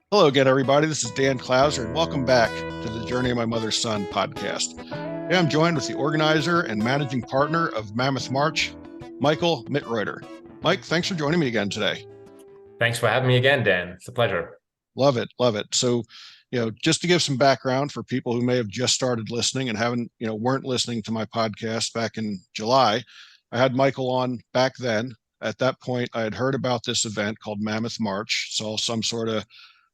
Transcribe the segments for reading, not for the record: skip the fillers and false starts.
Hello again, everybody. This is Dan Clouser, and welcome back to the Journey of My Mother's Son podcast. Today I'm joined with the organizer and managing partner of Mammoth March, Michael Mitreuter. Mike, thanks for joining me again today. Thanks for having me again, Dan. It's a pleasure. Love it, love it. So, just to give some background for people who may have just started listening and weren't listening to my podcast back in July, I had Michael on back then. At that point, I had heard about this event called Mammoth March, saw some sort of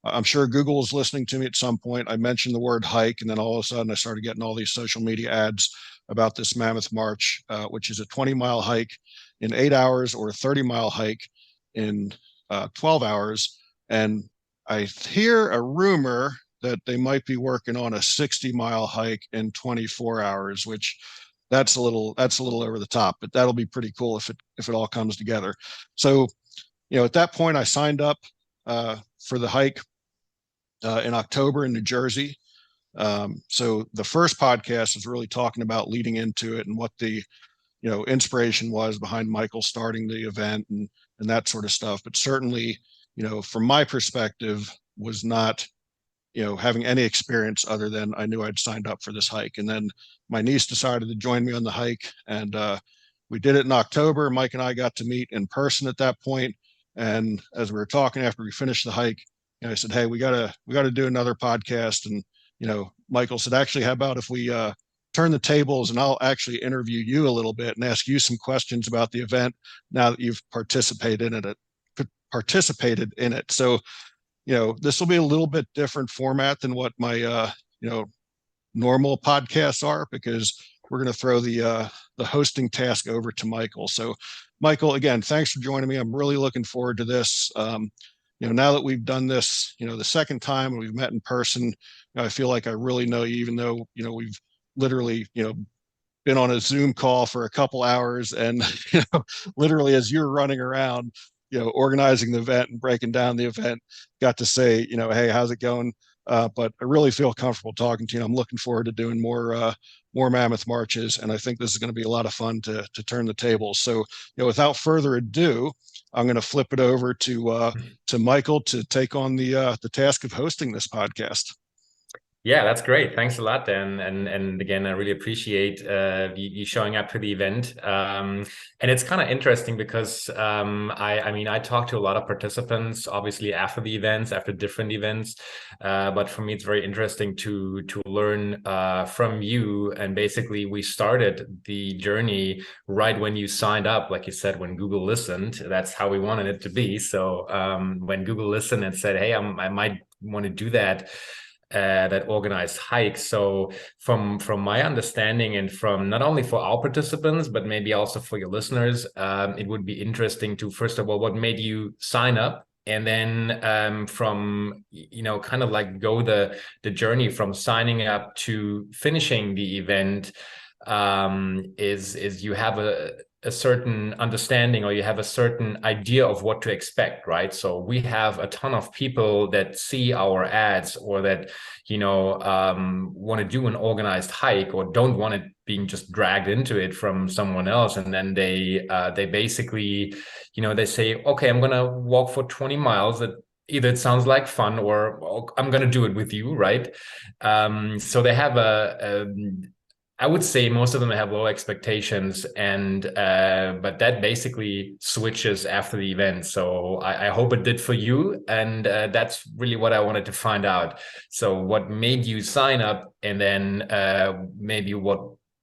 I'm sure Google was listening to me at some point. I mentioned the word hike, and then all of a sudden I started getting all these social media ads about this Mammoth March, which is a 20-mile hike in 8 hours or a 30-mile hike in 12 hours. And I hear a rumor that they might be working on a 60-mile hike in 24 hours, which that's a little over the top, but that'll be pretty cool if it all comes together. So, at that point I signed up for the hike in October in New Jersey. So the first podcast is really talking about leading into it and what the inspiration was behind Michael starting the event and that sort of stuff. But certainly, from my perspective, was not having any experience other than I knew I'd signed up for this hike. And then my niece decided to join me on the hike, and we did it in October. Mike and I got to meet in person at that point. And as we were talking after we finished the hike, I said, "Hey, we gotta do another podcast." And Michael said, "Actually, how about if we turn the tables and I'll actually interview you a little bit and ask you some questions about the event now that you've participated in it." So this will be a little bit different format than what my normal podcasts are, because we're going to throw the hosting task over to Michael. So, Michael, again, thanks for joining me. I'm really looking forward to this. Now that we've done this, the second time and we've met in person, I feel like I really know you, even though we've literally been on a Zoom call for a couple hours, and literally as you're running around, organizing the event and breaking down the event, got to say, "Hey, how's it going?" But I really feel comfortable talking to you. I'm looking forward to doing more Mammoth Marches, and I think this is going to be a lot of fun to turn the tables. So, without further ado, I'm going to flip it over to Michael to take on the task of hosting this podcast. Yeah, that's great. Thanks a lot, Dan. And again, I really appreciate you showing up to the event. And it's kind of interesting because I mean, I talked to a lot of participants, obviously after the events, after different events. But for me, it's very interesting to learn from you. And basically, we started the journey right when you signed up, like you said, when Google listened. That's how we wanted it to be. So when Google listened and said, "Hey, I might want to do that organized hike." So from my understanding, and from not only for our participants but maybe also for your listeners, it would be interesting to, first of all, what made you sign up, and then from kind of like go the journey from signing up to finishing the event. Is you have a certain understanding, or you have a certain idea of what to expect, right? So we have a ton of people that see our ads, or that want to do an organized hike, or don't want it being just dragged into it from someone else, and then they basically they say, "Okay, I'm gonna walk for 20 miles." That either it sounds like fun, or, "Oh, I'm gonna do it with you," right? So they have a I would say most of them have low expectations, and but that basically switches after the event. So I hope it did for you, and that's really what I wanted to find out. So what made you sign up, and then maybe what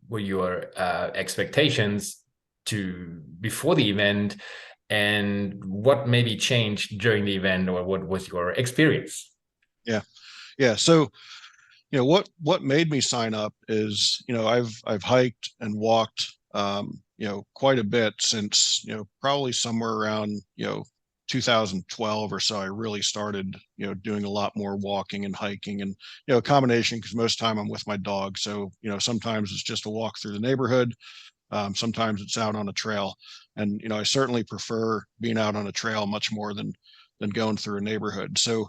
were your expectations to before the event, and what maybe changed during the event, or what was your experience? Yeah, yeah. So what made me sign up is I've hiked and walked quite a bit since probably somewhere around 2012 or so. I really started doing a lot more walking and hiking, and a combination, because most time I'm with my dog. So sometimes it's just a walk through the neighborhood, sometimes it's out on a trail, and I certainly prefer being out on a trail much more than going through a neighborhood. So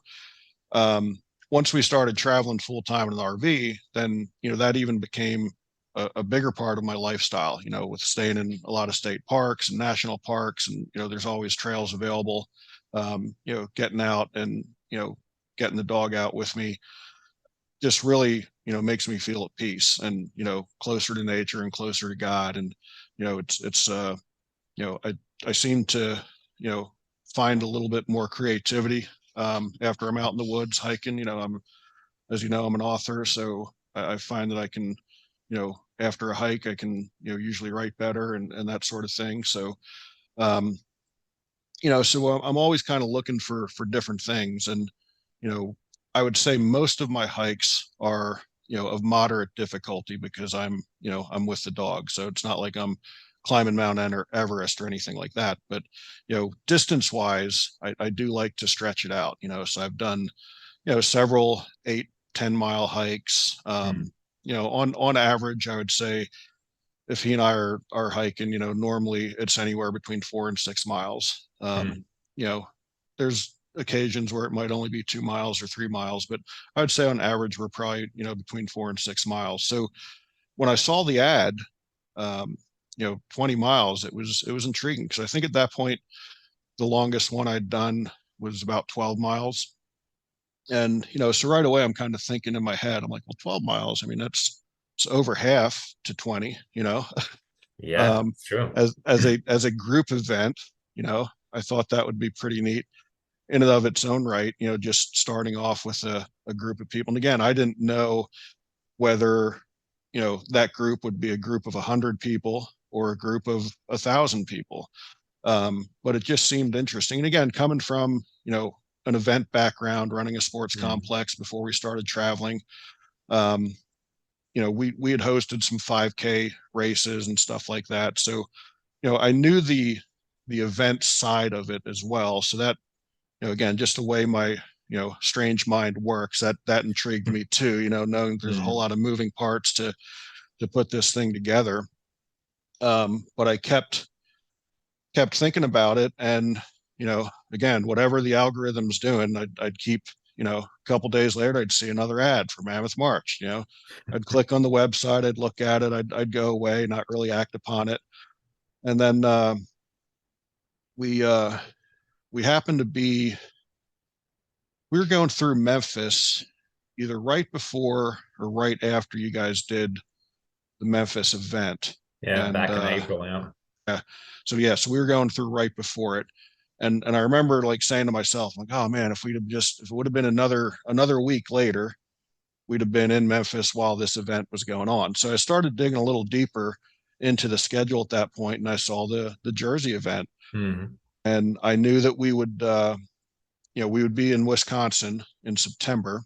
um, once we started traveling full time in an RV, then that even became a bigger part of my lifestyle. With staying in a lot of state parks and national parks, and there's always trails available. Getting out and getting the dog out with me just really, makes me feel at peace and, closer to nature and closer to God. And, I seem to, find a little bit more creativity after I'm out in the woods hiking. As you know, I'm an author, so I find that I can, after a hike, I can, usually write better and that sort of thing. So, um, so I'm always kind of looking for different things. And, you know, I would say most of my hikes are, of moderate difficulty because I'm with the dog. So it's not like I'm climbing Mount Everest or anything like that. But, distance wise, I do like to stretch it out, so I've done, several 8-10 mile hikes. Mm. On average, I would say if he and I are hiking, normally it's anywhere between 4 and 6 miles. Mm. You know, there's occasions where it might only be 2 miles or 3 miles, but I would say on average we're probably, between 4 and 6 miles. So when I saw the ad, um, 20 miles, it was intriguing because I think at that point the longest one I'd done was about 12 miles. And, so right away I'm kind of thinking in my head, I'm like, well, 12 miles, I mean, it's over half to 20, Yeah, um, it's true. as a group event. I thought that would be pretty neat in and of its own right. Just starting off with a group of people. And again, I didn't know whether that group would be a group of 100 people or a group of 1,000 people. But it just seemed interesting. And again, coming from an event background, running a sports Mm. complex before we started traveling. Um, we had hosted some 5K races and stuff like that. So I knew the event side of it as well. So that, again, just the way my, strange mind works, that intrigued me too, knowing there's a whole Mm. lot of moving parts to put this thing together. But I kept thinking about it. And, again, whatever the algorithm's doing, I'd keep, a couple days later, I'd see another ad for MammothMarch. I'd click on the website, I'd look at it, I'd go away, not really act upon it. And then we we happened to be we were going through Memphis either right before or right after you guys did the Memphis event. Yeah, And back in April. Yeah. yeah, so we were going through right before it. And I remember like saying to myself, like, oh man, if it would have been another week later, we'd have been in Memphis while this event was going on. So I started digging a little deeper into the schedule at that point, and I saw the Jersey event, Mm. and I knew that we would be in Wisconsin in September,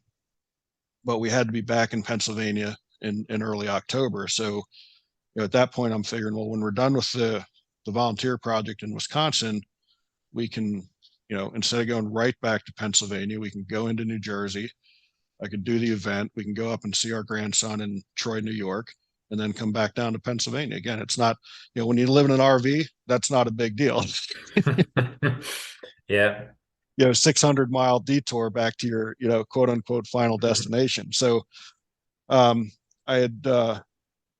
but we had to be back in Pennsylvania in early October. So at that point, I'm figuring, well, when we're done with the volunteer project in Wisconsin, we can, instead of going right back to Pennsylvania, we can go into New Jersey. I could do the event. We can go up and see our grandson in Troy, New York, and then come back down to Pennsylvania. Again, it's not, when you live in an RV, that's not a big deal. Yeah. 600-mile detour back to your, quote unquote final destination. So um, I had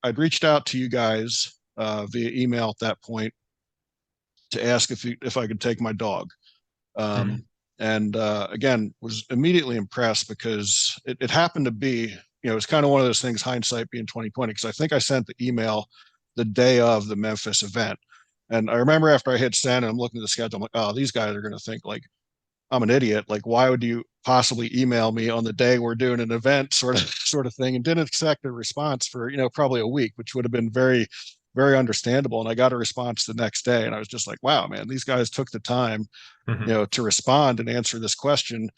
I'd reached out to you guys via email at that point to ask if I could take my dog. Um, Mm. and again, was immediately impressed because it happened to be, it's kind of one of those things, hindsight being 2020, because I think I sent the email the day of the Memphis event. And I remember after I hit send and I'm looking at the schedule, I'm like, oh, these guys are going to think like I'm an idiot. Like, why would you possibly email me on the day we're doing an event, sort of thing? And didn't expect a response for probably a week, which would have been very, very understandable. And I got a response the next day, and I was just like, wow, man, these guys took the time, Mm. to respond and answer this question.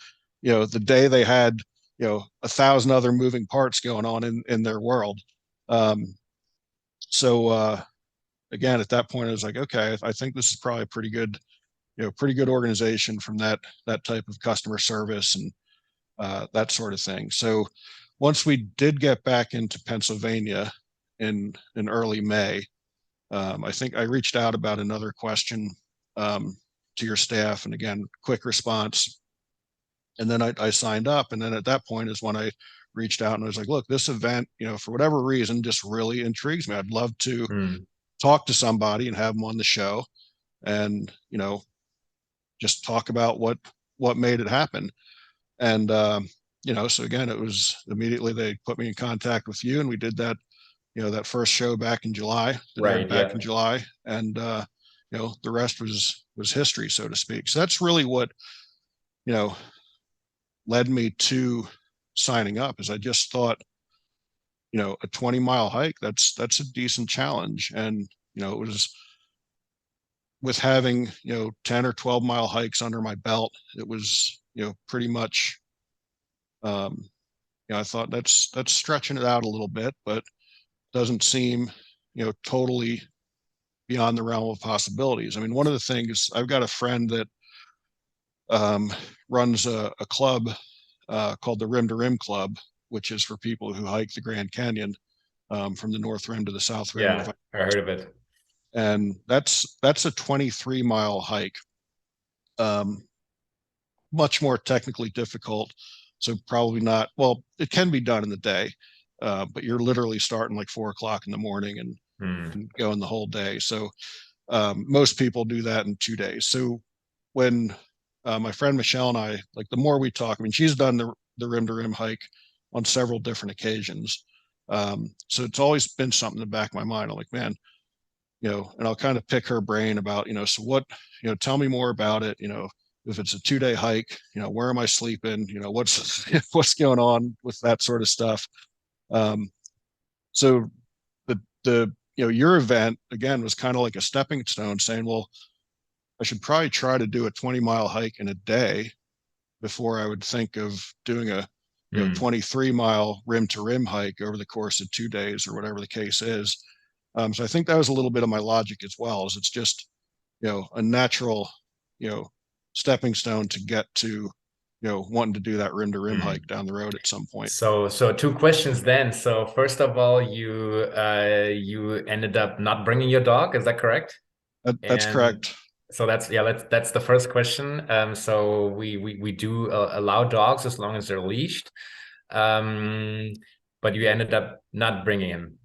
The day they had 1,000 other moving parts going on in their world. Um, so again, at that point, I was like, okay, I think this is probably a pretty good organization from that type of customer service and that sort of thing. So once we did get back into Pennsylvania in early May, I think I reached out about another question um, to your staff, and again, quick response. And then I signed up, and then at that point is when I reached out and I was like, look, this event, for whatever reason, just really intrigues me. I'd love to Mm. talk to somebody and have them on the show, and just talk about what made it happen. And, so again, it was immediately they put me in contact with you, and we did that, that first show back in July that aired Right. back Yeah. in July. And, the rest was history, so to speak. So that's really what, you know, led me to signing up, is I just thought, a 20-mile hike, that's a decent challenge. And, it was with having, 10 or 12-mile hikes under my belt, it was, pretty much, um, I thought that's stretching it out a little bit, but doesn't seem, totally beyond the realm of possibilities. I mean, one of the things, I've got a friend that um, runs a club called the Rim to Rim Club, which is for people who hike the Grand Canyon from the North Rim to the South Rim. Yeah, I heard of it. And that's a 23-mile hike, um, much more technically difficult. So probably not. Well, it can be done in the day, but you're literally starting like 4 o'clock in the morning and going the whole day. So most people do that in 2 days. So when my friend Michelle and I, like, the more we talk, I mean, she's done the rim to rim hike on several different occasions. So it's always been something in the back of my mind. I'm like, man, and I'll kind of pick her brain about, so what, tell me more about it. If it's a 2-day hike, where am I sleeping? What's, what's going on with that sort of stuff. Um, so your event again was kind of like a stepping stone, saying, well, I should probably try to do a 20-mile hike in a day before I would think of doing a, Mm. 23-mile rim to rim hike over the course of 2 days or whatever the case is. So I think that was a little bit of my logic as well, is it's just, a natural, you know, stepping stone to get to, wanting to do that rim to rim hike Mm. down the road at some point. So two questions then. So first of all, you ended up not bringing your dog, is that correct? That's And correct. so that's the first question. So we do allow dogs as long as they're leashed. Um, but you ended up not bringing him.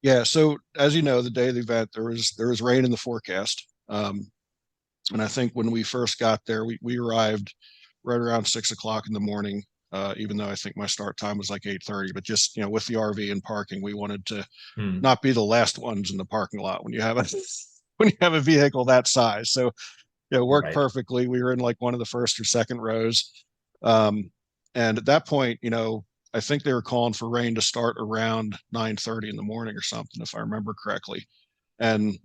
Yeah. So as you know, the day of the event, there was rain in the forecast. And I think when we first got there, we arrived right around 6 o'clock in the morning. Even though I think my start time was like 8:30, but just, with the RV and parking, we wanted to Hmm. not be the last ones in the parking lot when you have a when you have a vehicle that size. So, it worked Right. perfectly. We were in like one of the first or second rows. Um, and at that point, I think they were calling for rain to start around 9:30 in the morning or something, if I remember correctly. And,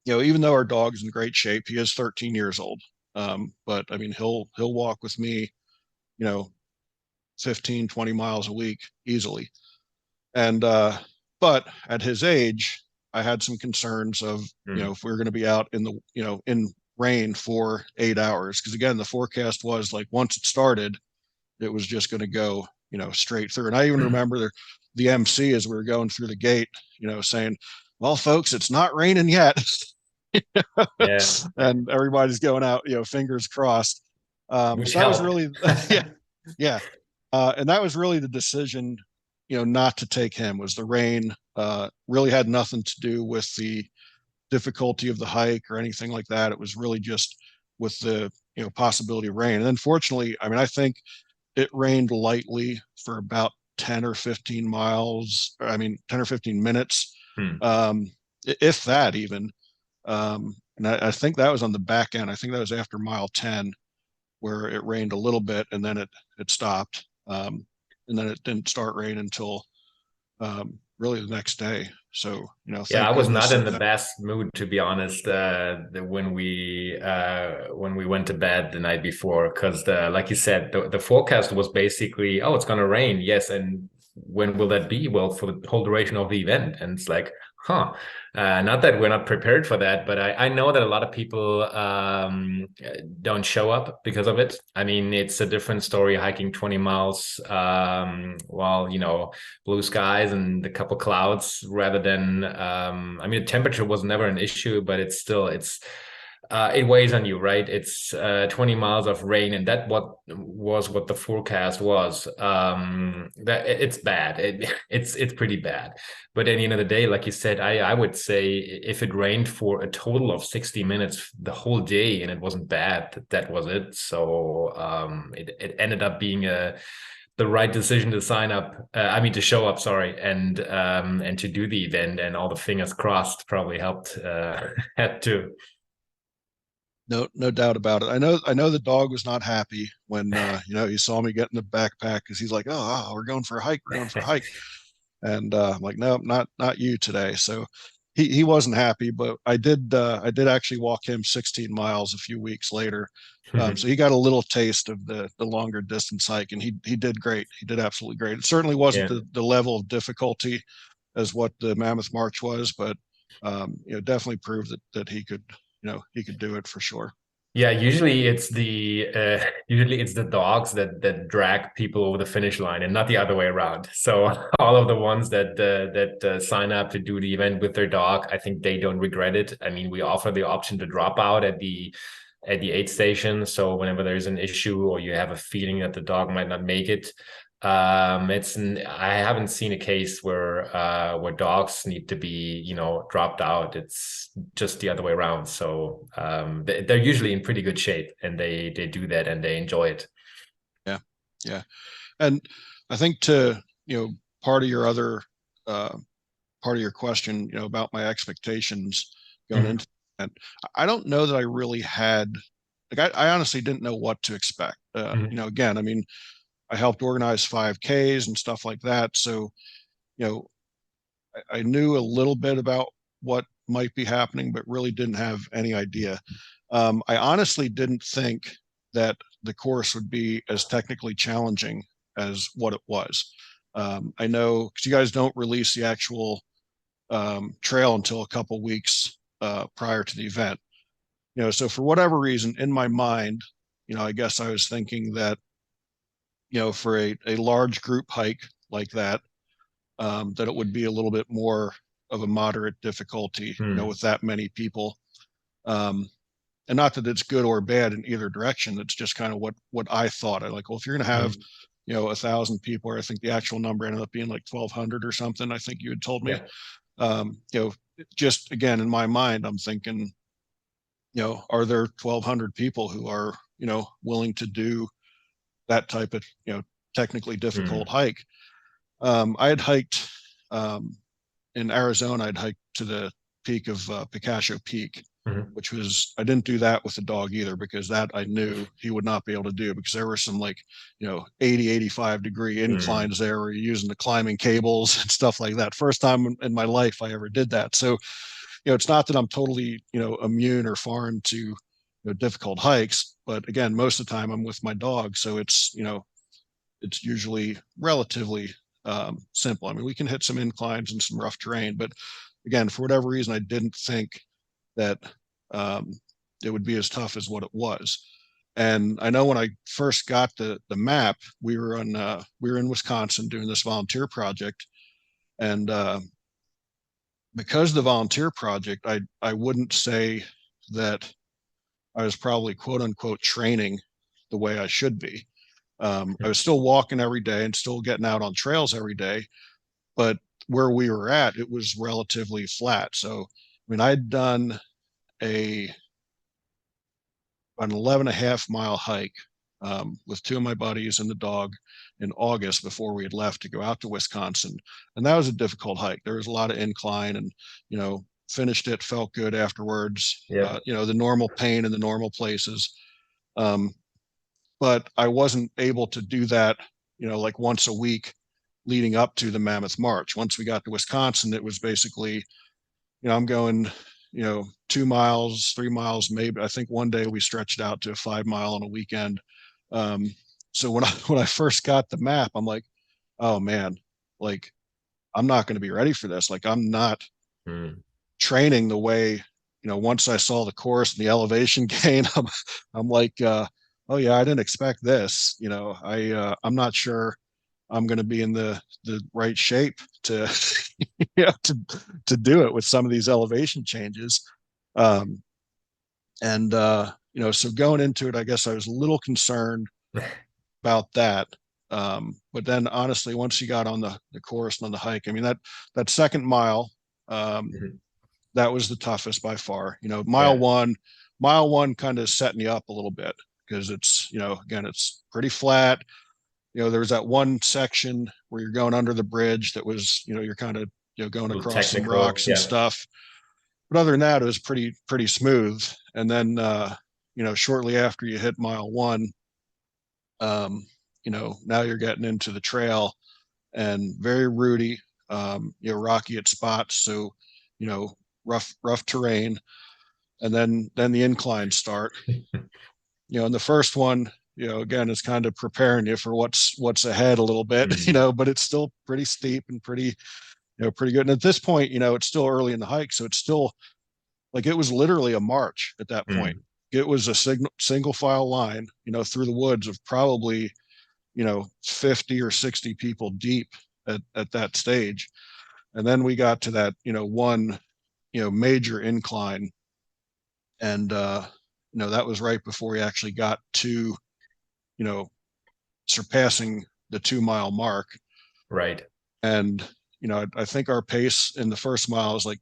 even though our dog is in great shape, he is 13 years old. But I mean, he'll walk with me, you know, 15, 20 miles a week easily. And but at his age, I had some concerns of, Hmm. if we were going to be out in the, in rain for 8 hours, because again, the forecast was like once it started, it was just going to go, straight through. And I even remember the MC, as we were going through the gate, saying, well, folks, it's not raining yet. Yeah. And everybody's going out, fingers crossed. Which So that was helped. really, yeah, yeah. And that was really the decision, not to take him. Was the rain. Really had nothing to do with the difficulty of the hike or anything like that. It was really just with the, possibility of rain. And then fortunately, I mean, I think it rained lightly for about 10 or 15 miles. I mean, 10 or 15 minutes, Hmm. if that even. And I think that was on the back end. I think that was after mile 10 where it rained a little bit, and then it stopped. And then it didn't start raining until really the next day. So, Yeah, I thank was goodness not in that the that. best mood, to be honest, when we went to bed the night before, because like you said, the forecast was basically, oh, it's gonna rain, yes, and when will that be? Well, for the whole duration of the event, and it's like, huh. Not that we're not prepared for that, but I know that a lot of people don't show up because of it. I mean, it's a different story hiking 20 miles while, blue skies and a couple clouds rather than I mean, the temperature was never an issue, but it's still It weighs on you, right? It's 20 miles of rain, and that what the forecast was. That it's bad. It's pretty bad. But at the end of the day, like you said, I would say if it rained for a total of 60 minutes the whole day and it wasn't bad, that was it. So it ended up being the right decision to sign up. I mean to show up, sorry, and to do the event, and all the fingers crossed probably helped had to. No doubt about it. I know the dog was not happy when he saw me get in the backpack because he's like, we're going for a hike, we're going for a hike. And I'm like, no, not you today. So he wasn't happy, but I did actually walk him 16 miles a few weeks later. So he got a little taste of the longer distance hike, and he did great. He did absolutely great. It certainly wasn't Yeah. the level of difficulty as what the Mammoth March was, but definitely proved that he could do it for sure. Yeah, usually it's the dogs that drag people over the finish line and not the other way around. So all of the ones that sign up to do the event with their dog, I think they don't regret it. I mean, we offer the option to drop out at the aid station. So whenever there's an issue or you have a feeling that the dog might not make it, I haven't seen a case where dogs need to be, dropped out. It's just the other way around. So they're usually in pretty good shape, and they do that and they enjoy it. Yeah, yeah. And I think to part of your other uh, part of your question, about my expectations going Mhm. into that, I don't know that I really had, like, I honestly didn't know what to expect. Mhm. Again, I mean, I helped organize 5Ks and stuff like that, so you know, I knew a little bit about what might be happening, but really didn't have any idea. I honestly didn't think that the course would be as technically challenging as what it was. I know because you guys don't release the actual trail until a couple weeks prior to the event. So for whatever reason, in my mind, I guess I was thinking that for a large group hike like that it would be a little bit more of a moderate difficulty, Mhm. with that many people. Um, and not that it's good or bad in either direction. It's just kind of what I thought. I like, well, if you're going to have, Mhm. 1,000 people, or I think the actual number ended up being like 1,200 or something. I think you had told me. Yeah. Just again in my mind, I'm thinking, are there 1,200 people who are, willing to do that type of, technically difficult Mhm. hike? I had hiked in Arizona. I'd hiked to the peak of Picacho Peak, Mhm. which was, I didn't do that with the dog either, because that I knew he would not be able to do, because there were some, like, 80, 85-degree Mhm. inclines there where you're using the climbing cables and stuff like that. First time in my life I ever did that. So, it's not that I'm totally, immune or foreign to, difficult hikes, but again, most of the time I'm with my dog. So it's usually relatively simple. I mean, we can hit some inclines and some rough terrain, but again, for whatever reason, I didn't think that um, it would be as tough as what it was. And I know when I first got the map, we were in Wisconsin doing this volunteer project, and because of the volunteer project, I wouldn't say that I was probably quote unquote training the way I should be. I was still walking every day and still getting out on trails every day, but where we were at, it was relatively flat. So, I mean, I'd done a an 11 and a half mile hike with two of my buddies and the dog in August before we had left to go out to Wisconsin. And that was a difficult hike. There was a lot of incline, and, finished it, felt good afterwards, Yeah. the normal pain in the normal places. Um, but I wasn't able to do that, like once a week leading up to the Mammoth March. Once we got to Wisconsin, it was basically, I'm going, 2 miles, 3 miles, maybe. I think one day we stretched out to a 5 mile on a weekend. Um, so when I first got the map, I'm like, oh man, like, I'm not going to be ready for this. Like, I'm not Mhm. training the way, once I saw the course and the elevation gain, I'm like, oh yeah, I didn't expect this. I'm not sure I'm going to be in the right shape to yeah to do it with some of these elevation changes. Um, And, so going into it, I guess I was a little concerned about that. But then honestly, once you got on the course and on the hike, I mean, that second mile, um, Mhm. that was the toughest by far. Yeah. Mile one kind of set me up a little bit because it's, again, it's pretty flat. There was that one section where you're going under the bridge that was, you're kind of, going A little across some technical. rocks and Yeah. stuff. But other than that, it was pretty smooth. And then, shortly after you hit mile one, um, now you're getting into the trail and very rooty, rocky at spots. So, you know, rough terrain. And then the inclines start. And the first one, again, is kind of preparing you for what's ahead a little bit, Mm, but it's still pretty steep and pretty good. And at this point, it's still early in the hike, so it's still like it was literally a march at that point. mm. It was a single file line, through the woods of probably, 50 or 60 people deep at that stage. And then we got to that, one, major incline. And, that was right before we actually got to, you know, surpassing the 2 mile mark. Right. And, I think our pace in the first mile was like,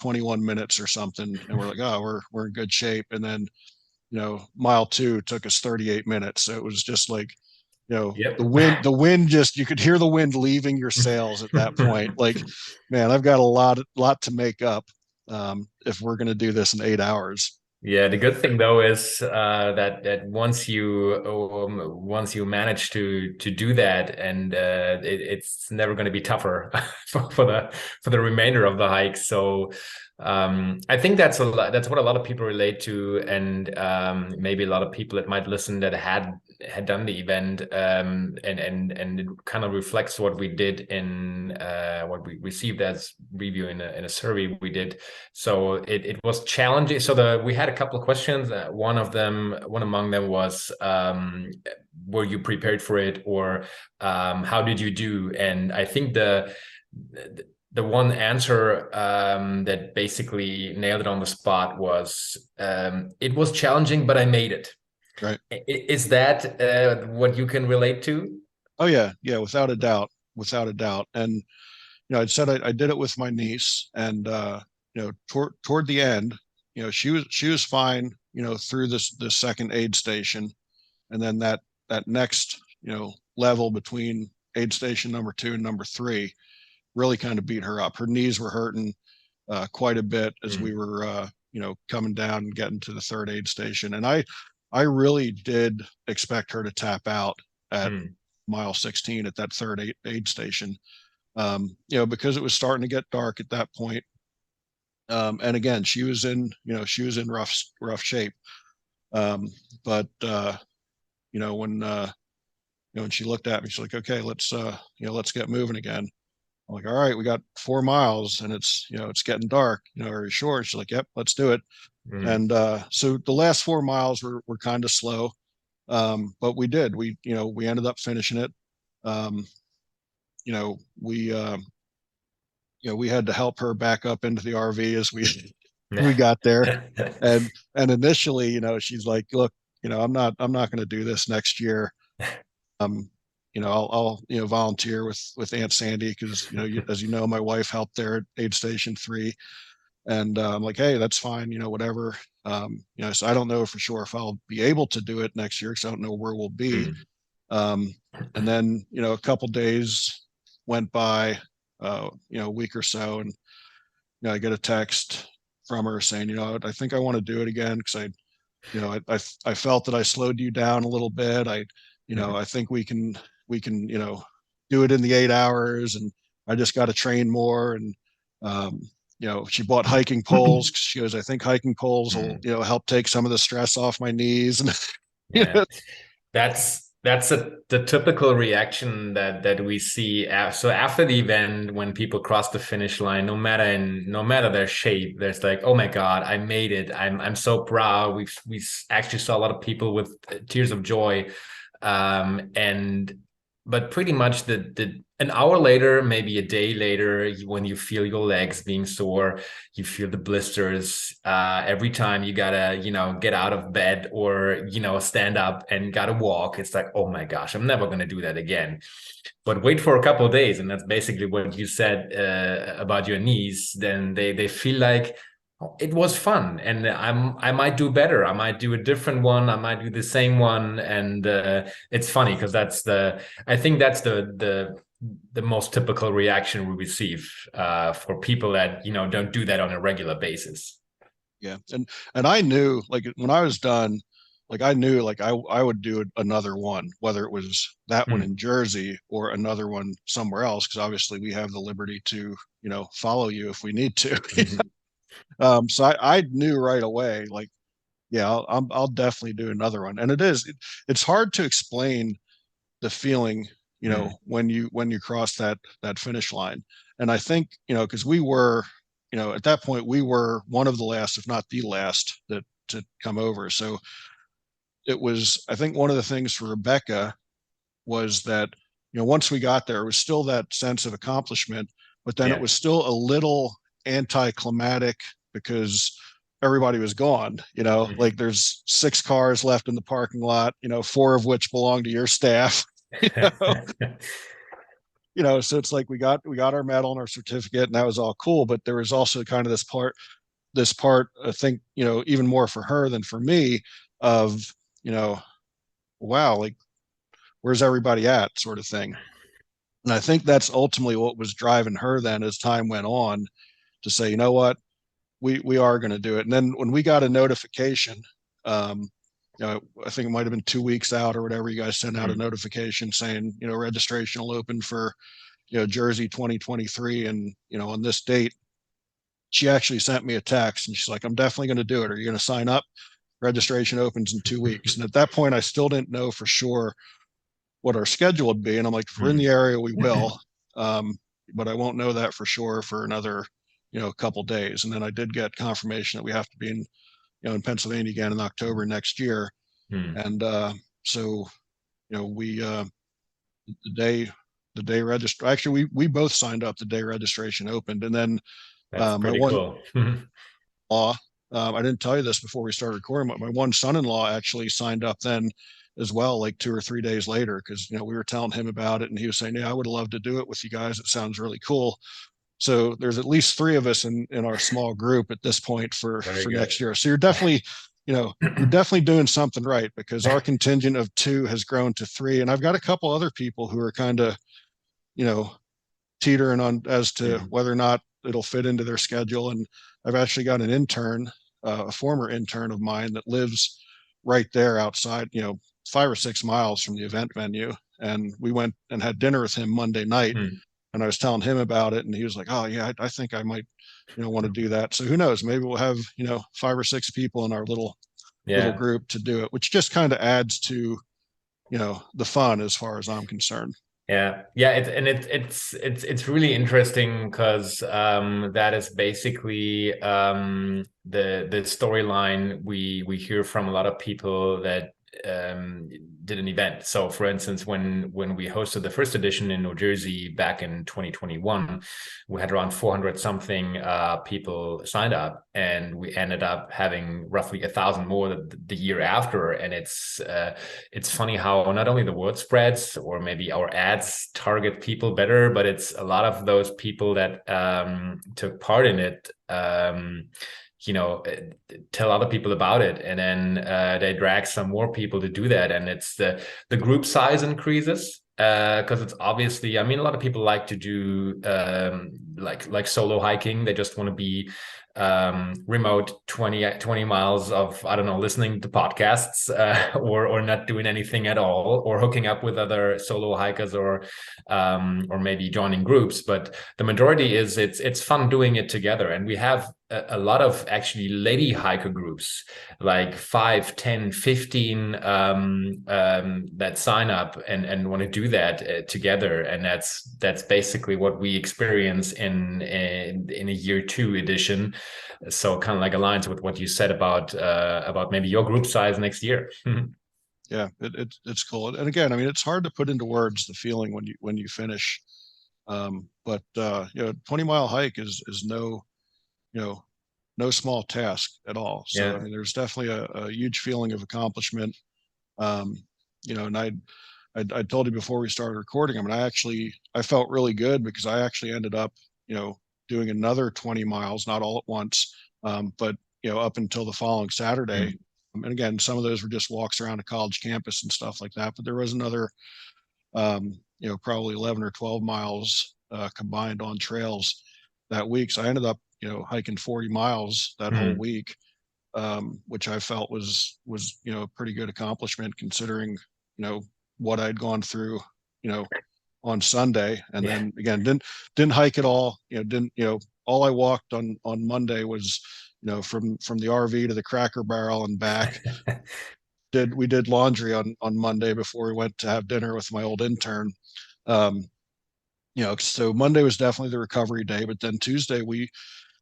21 minutes or something. And we're like, oh, we're in good shape. And then, mile two took us 38 minutes. So it was just like, the Yep. wind just, you could hear the wind leaving your sails at that point. Like, man, I've got a lot to make up, if we're going to do this in 8 hours. Yeah, the good thing though is that once you manage to do that, and it's never going to be tougher for the remainder of the hike. So I think that's what a lot of people relate to, and maybe a lot of people that might listen that had done the event, and it kind of reflects what we did in what we received as review in a survey we did. So it was challenging. So we had a couple of questions. One among them was, were you prepared for it, or how did you do? And I think the one answer that basically nailed it on the spot was, it was challenging, but I made it. Right. Is that what you can relate to? Oh yeah. Yeah. Without a doubt. And, I'd said I did it with my niece, and, toward the end, she was fine, through this second aid station. And then that next, level between aid station number two and number three really kind of beat her up. Her knees were hurting, quite a bit as we Mm, were, coming down and getting to the third aid station. And I really did expect her to tap out at mm, mile 16 at that third aid station, because it was starting to get dark at that point. And again, she was in rough shape. Um, but when she looked at me, she's like, okay, let's get moving again. I'm like, all right, we got 4 miles and it's getting dark, are you sure? She's like, yep, let's do it. mm, And, so the last 4 miles were kind of slow. But we ended up finishing it. Um, you know, we, we had to help her back up into the RV as we, we got there. And initially, she's like, look, I'm not going to do this next year. Um, I'll volunteer with Aunt Sandy because as my wife helped there at aid station three. And, I'm like, hey, that's fine, whatever. So I don't know for sure if I'll be able to do it next year because I don't know where we'll be. mm, And then a couple days went by, a week or so, and I get a text from her saying, I think I want to do it again because I felt that I slowed you down a little bit. mm. I think we can do it in the 8 hours, and I just got to train more. And um, she bought hiking poles. She goes, I think hiking poles will Mm. help take some of the stress off my knees. And Yeah. That's the typical reaction that we see. So after the event, when people cross the finish line, no matter their shape, there's like, oh my God, I made it. I'm so proud. We actually saw a lot of people with tears of joy, and but pretty much the an hour later, maybe a day later, when you feel your legs being sore, you feel the blisters. Every time you gotta, get out of bed or, stand up and gotta walk, it's like, oh my gosh, I'm never gonna do that again. But wait for a couple of days, and that's basically what you said about your knees. Then they feel like it was fun, and I might do better. I might do a different one. I might do the same one, and it's funny because I think that's the most typical reaction we receive for people that don't do that on a regular basis. Yeah. And I knew, like, when I was done, like, I knew, like, I would do another one, whether it was that one Mm. in Jersey or another one somewhere else, because obviously we have the liberty to, follow you if we need to. Mhm. So I knew right away, like, yeah, I'll definitely do another one. And it's hard to explain the feeling, Mm. when you cross that finish line. And I think, because we were, at that point we were one of the last, if not the last, that to come over. So it was, I think, one of the things for Rebecca was that, once we got there, it was still that sense of accomplishment, but then it Yeah. was still a little anticlimactic because everybody was gone. Mm. Like, there's 6 cars left in the parking lot, 4 of which belong to your staff. you know so it's like we got our medal and our certificate, and that was all cool, but there was also kind of this part, I think, even more for her than for me, of, you know wow, like, where's everybody at, sort of thing. And I think that's ultimately what was driving her then, as time went on, to say, you know what, we are going to do it. And then when we got a notification, um, I think it might have been 2 weeks out or whatever, you guys sent out a Mm. notification saying, registration will open for, Jersey 2023, and, on this date. She actually sent me a text and she's like, I'm definitely going to do it. Are you going to sign up? Registration opens in 2 weeks. And at that point, I still didn't know for sure what our schedule would be. And I'm like, if we're in Mm. the area, we will. Um, but I won't know that for sure for another, couple days. And then I did get confirmation that we have to be in Pennsylvania again in October next year. Mm. And so, we, the day register, actually, we both signed up the day registration opened. And then That's my pretty one cool. law. I didn't tell you this before we started recording, but my one son-in-law actually signed up then as well, like 2 or 3 days later, because we were telling him about it, and he was saying, "Yeah, I would love to do it with you guys. It sounds really cool." So there's at least 3 of us in our small group at this point for Very for good. next year. So you're definitely doing something right, because our contingent of 2 has grown to 3, and I've got a couple other people who are kind of you know teetering on as to Mm. whether or not it'll fit into their schedule. And I've actually got an intern, a former intern of mine, that lives right there outside, 5 or 6 miles from the event venue. And we went and had dinner with him Monday night. Mm. And I was telling him about it, and he was like, "Oh yeah, I think I might, want to do that." So who knows? Maybe we'll have 5 or 6 people in our little Yeah. group to do it, which just kind of adds to the fun, as far as I'm concerned. Yeah, it's really interesting because that is basically the storyline we hear from a lot of people that did an event. So, for instance, when we hosted the first edition in New Jersey back in 2021, we had around 400 something people signed up, and we ended up having roughly 1,000 more the year after. And it's funny how not only the word spreads, or maybe our ads target people better, but it's a lot of those people that took part in it. You know, tell other people about it, and then they drag some more people to do that, and it's the group size increases because it's obviously, I mean, a lot of people like to do like solo hiking. They just want to be remote 20 miles of, I don't know, listening to podcasts or not doing anything at all, or hooking up with other solo hikers, or maybe joining groups. But the majority is it's fun doing it together. And we have a lot of actually lady hiker groups, like 5, 10, 15 that sign up and want to do that together. And that's basically what we experience in a year 2 edition. So kind of like aligns with what you said about maybe your group size next year. Yeah, it's cool. And again, I mean, it's hard to put into words the feeling when you finish. But 20-mile hike is no, you know, no small task at all. So I Yeah. mean, there's definitely a huge feeling of accomplishment. Um, and I told you before we started recording. I mean, I felt really good because I actually ended up, doing another 20 miles, not all at once, but up until the following Saturday. Mm. And again, some of those were just walks around a college campus and stuff like that. But there was another, probably 11 or 12 miles combined on trails that week. So I ended up, hiking 40 miles that whole Mm. week, which I felt was a pretty good accomplishment considering what I'd gone through, you know, on Sunday, and Yeah. then again didn't hike at all. Didn't all I walked on Monday was from the RV to the Cracker Barrel and back. We did laundry on Monday before we went to have dinner with my old intern. Um, so Monday was definitely the recovery day, but then Tuesday we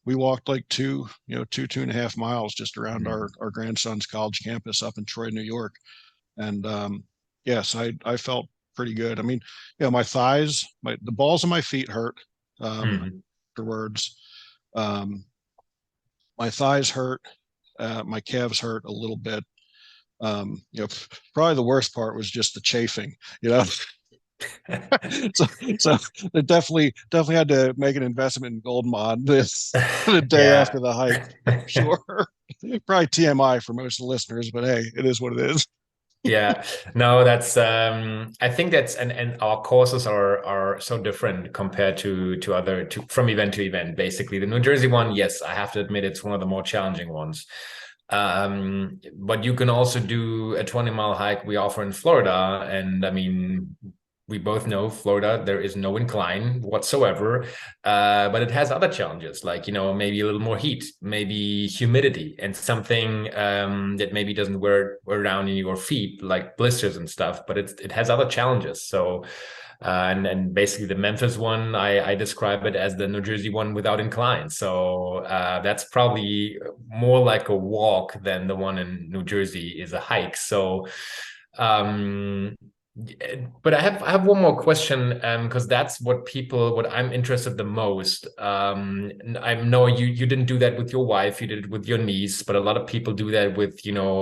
walked like two and a half miles just around Mm. our grandson's college campus up in Troy, New York. And yes, I felt pretty good. I mean, my thighs, the balls of my feet hurt Mm. afterwards. Um, my thighs hurt. My calves hurt a little bit. Probably the worst part was just the chafing. You know, so so they definitely had to make an investment in Gold Mod this the day Yeah. after the hike for sure. Probably TMI for most of the listeners, but hey, it is what it is. Yeah, no, that's I think that's and our courses are so different compared to other to from event to event. Basically, the New Jersey one, yes, I have to admit it's one of the more challenging ones. But you can also do a 20-mile hike we offer in Florida, and I mean, we both know Florida, there is no incline whatsoever, but it has other challenges, like, maybe a little more heat, maybe humidity, and something that maybe doesn't wear down in your feet, like blisters and stuff, but it has other challenges. So, and basically the Memphis one, I describe it as the New Jersey one without incline. So that's probably more like a walk than the one in New Jersey is a hike. So, um, but I have one more question, because that's what I'm interested the most. I know you didn't do that with your wife, you did it with your niece, but a lot of people do that with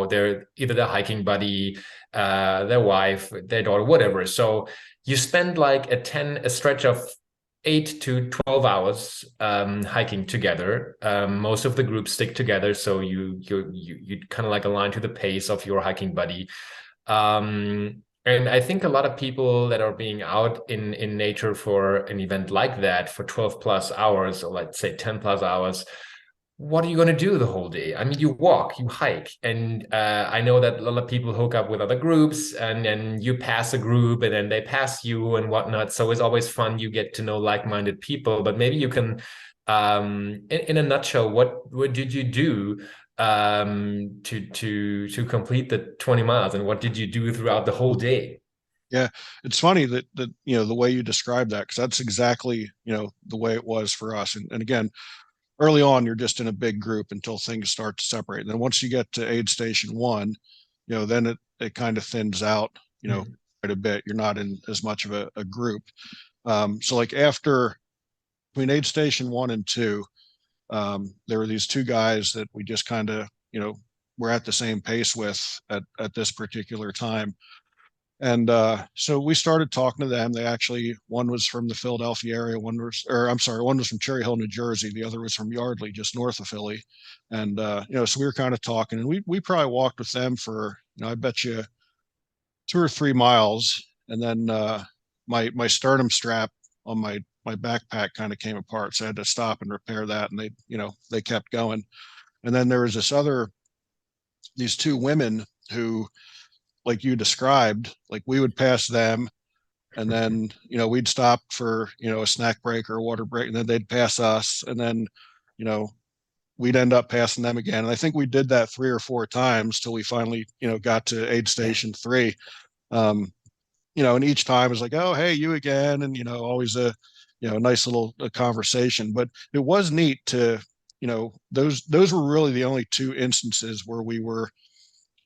their either their hiking buddy, their wife, their daughter, whatever. So you spend like a stretch of 8 to 12 hours hiking together. Most of the groups stick together, so you kind of like align to the pace of your hiking buddy. And I think a lot of people that are being out in nature for an event like that for 12 plus hours, or let's say 10 plus hours, what are you going to do the whole day? I mean, you walk, you hike, and I know that a lot of people hook up with other groups, and then you pass a group, and then they pass you and whatnot. So it's always fun. You get to know like-minded people. But maybe you can, in a nutshell, what did you do to complete the 20 miles, and what did you do throughout the whole day? Yeah, it's funny that the way you described that, because that's exactly the way it was for us. And again, early on, you're just in a big group until things start to separate. And then once you get to aid station one, then it kind of thins out, Mm. quite a bit. You're not in as much of a group. So like after between aid station one and two, there were these two guys that we just kind of were at the same pace with at this particular time. And so we started talking to them. They actually, one was from the Philadelphia area, one was from Cherry Hill, New Jersey. The other was from Yardley, just north of Philly. And so we were kind of talking, and we probably walked with them for, I bet you 2 or 3 miles. And then my sternum strap on my backpack kind of came apart, so I had to stop and repair that. And they kept going. And then there was these two women who, like you described, like we would pass them, and then we'd stop for a snack break or a water break, and then they'd pass us, and then you know we'd end up passing them again. And I think we did that 3 or 4 times till we finally got to aid station three. And each time it was like, oh hey, you again, and always a nice little conversation. But it was neat to those were really the only two instances where we were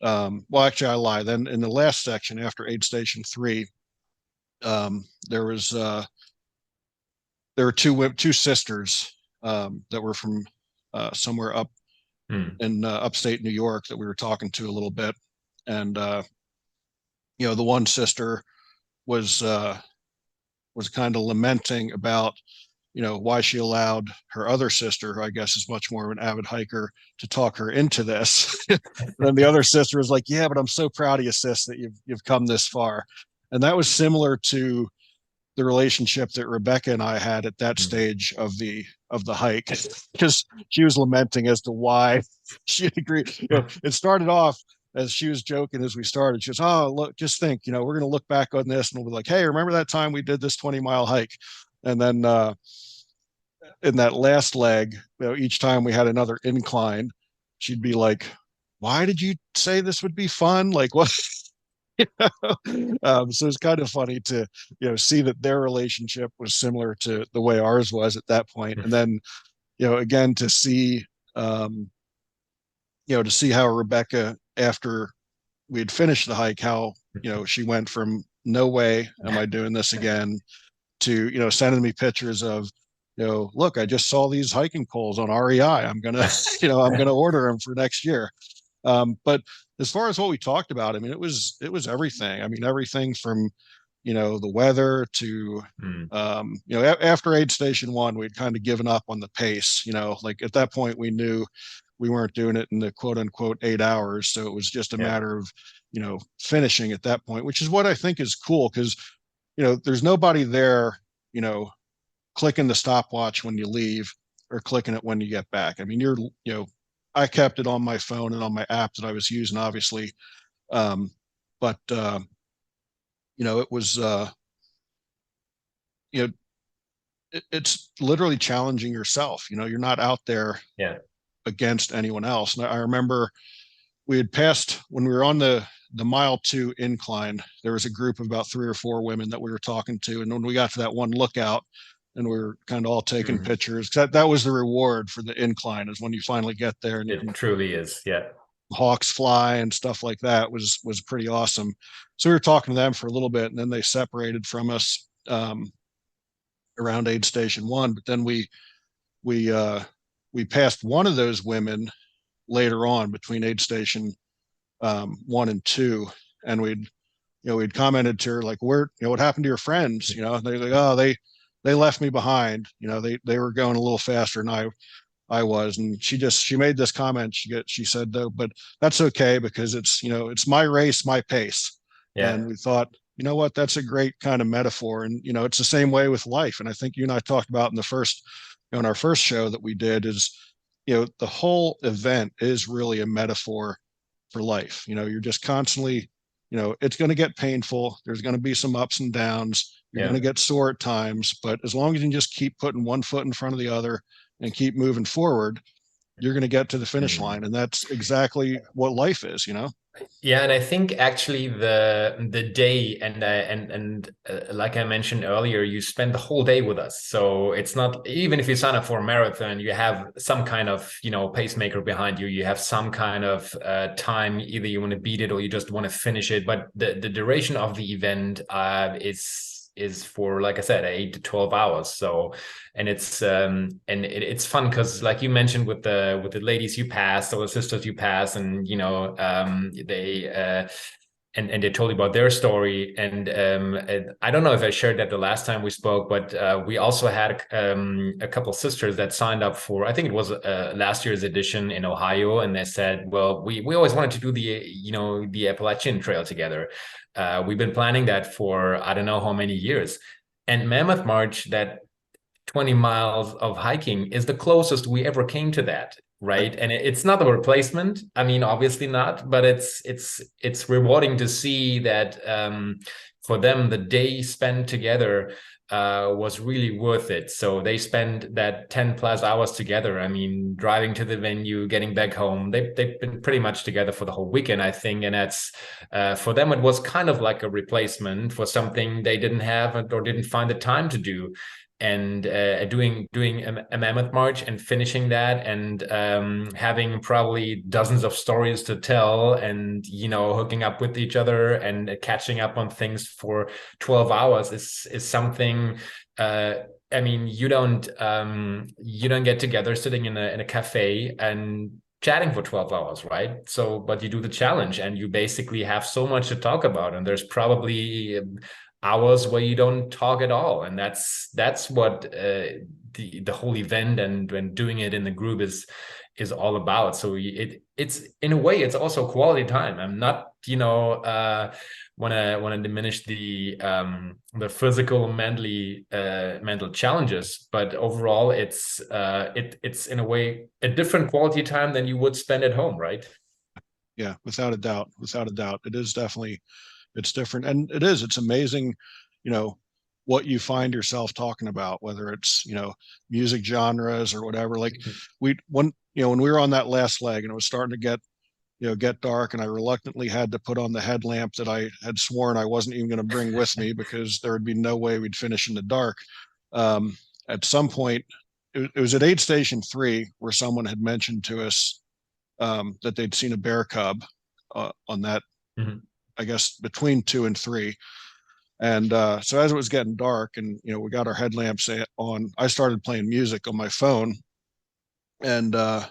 Well, actually, I lie. Then in the last section after aid station 3, there was there were two sisters that were from somewhere up Mm. in upstate New York that we were talking to a little bit, and the one sister was was kind of lamenting about why she allowed her other sister, who I guess is much more of an avid hiker, to talk her into this. And then the other sister was like, "Yeah, but I'm so proud of you, sis, that you've come this far." And that was similar to the relationship that Rebecca and I had at that Mm. stage of the hike, because she was lamenting as to why she agreed. It started off as she was joking as we started. She goes, "Oh, look, just think, we're going to look back on this and we'll be like, hey, remember that time we did this 20-mile hike?" And then in that last leg, each time we had another incline, she'd be like, "Why did you say this would be fun? Like what?" So it's kind of funny to see that their relationship was similar to the way ours was at that point, and then again to see to see how Rebecca, after we had finished the hike, how she went from "no way am I doing this again" to sending me pictures of look, I just saw these hiking poles on REI. I'm gonna I'm gonna order them for next year. But as far as what we talked about, I mean, it was everything. I mean, everything from the weather to Mm. after aid station 1, we'd kind of given up on the pace. Like at that point, we knew we weren't doing it in the quote unquote 8 hours, so it was just a Yeah. matter of finishing at that point, which is what I think is cool, because there's nobody there, you know, clicking the stopwatch when you leave or clicking it when you get back. I mean, I kept it on my phone and on my app that I was using, obviously. Um, but, it was, you know, it's literally challenging yourself. You're not out there Yeah. against anyone else. And I remember we had passed, when we were on the mile 2 incline, there was a group of about 3 or 4 women that we were talking to. And when we got to that one lookout and we were kind of all taking Mm. pictures, that was the reward for the incline, is when you finally get there and you It can truly is. Yeah. hawks fly and stuff like that, was pretty awesome. So we were talking to them for a little bit, and then they separated from us around aid station 1. But then we we passed one of those women later on between aid station 1 and 2, and we'd commented to her like, "Where, what happened to your friends?" And they're like, "Oh, they left me behind. They were going a little faster than I was." And she made this comment. She said, though, "But that's okay, because it's my race, my pace." Yeah. And we thought, what, that's a great kind of metaphor. And it's the same way with life. And I think you and I talked about in the first, in our first show that we did, is the whole event is really a metaphor for life. You're just constantly, it's going to get painful. There's going to be some ups and downs. You're going Yeah. to get sore at times, but as long as you just keep putting one foot in front of the other and keep moving forward, you're going to get to the finish Mm. line. And that's exactly what life is. Yeah, and I think actually the day and like I mentioned earlier, you spend the whole day with us. So it's not, even if you sign up for a marathon, you have some kind of pacemaker behind you. You have some kind of time. Either you want to beat it or you just want to finish it. But the duration of the event is for, like I said, 8 to 12 hours. So, and it's fun because, like you mentioned, with the ladies you passed or the sisters you passed, and they and they told you about their story. And I don't know if I shared that the last time we spoke, but we also had a couple of sisters that signed up for, I think it was last year's edition in Ohio, and they said, well, we always wanted to do the Appalachian Trail together. We've been planning that for I don't know how many years. And Mammoth March, that 20 miles of hiking, is the closest we ever came to that, right? And it's not a replacement, I mean, obviously not, but it's rewarding to see that for them, the day spent together was really worth it. So they spent that 10 plus hours together. I mean, driving to the venue, getting back home. They've been pretty much together for the whole weekend, I think. And that's for them, it was kind of like a replacement for something they didn't have or didn't find the time to do. And doing a Mammoth March and finishing that, and having probably dozens of stories to tell, and hooking up with each other and catching up on things for 12 hours is something. I mean, you don't get together sitting in a cafe and chatting for 12 hours, right? So, but you do the challenge and you basically have so much to talk about, and there's probably hours where you don't talk at all, and that's what the whole event and when doing it in the group is all about. So it's in a way it's also quality time. I'm not want to diminish the physical mental challenges, but overall it's in a way a different quality time than you would spend at home, right? Yeah, without a doubt, without a doubt, it is definitely, it's different, and it's amazing, you know, what you find yourself talking about, whether it's music genres or whatever. Like when we were on that last leg and it was starting to get dark, and I reluctantly had to put on the headlamp that I had sworn I wasn't even going to bring with me because there would be no way we'd finish in the dark. At some point, it was at aid station 3 where someone had mentioned to us that they'd seen a bear cub on that, Mm-hmm. I guess, between 2 and 3. And so as it was getting dark and we got our headlamps on, I started playing music on my phone. And it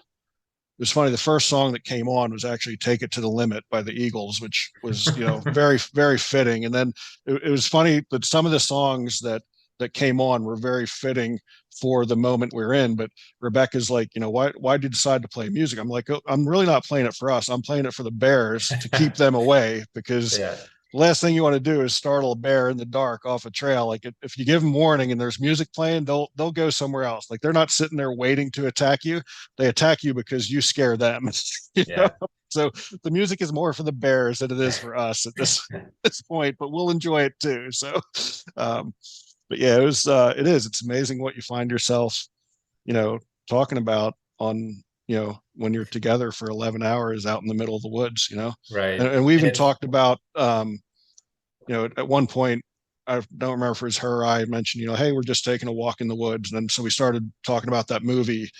was funny. The first song that came on was actually "Take It to the Limit" by the Eagles, which was very, very fitting. And then it was funny that some of the songs that came on were very fitting for the moment we're in. But Rebecca's like, why did you decide to play music? I'm like, oh, I'm really not playing it for us. I'm playing it for the bears to keep them away, because Yeah. the last thing you want to do is startle a bear in the dark off a trail. Like if you give them warning and there's music playing, they'll go somewhere else. Like they're not sitting there waiting to attack you. They attack you because you scare them. you know? Yeah. So the music is more for the bears than it is for us at this point, but we'll enjoy it too. So, um, but yeah, it is. It's amazing what you find yourself, you know, talking about on, when you're together for 11 hours out in the middle of the woods, Right. and we And even it's talked about, at one point, I don't remember if it was her or I mentioned, hey, we're just taking a walk in the woods. And then so we started talking about that movie,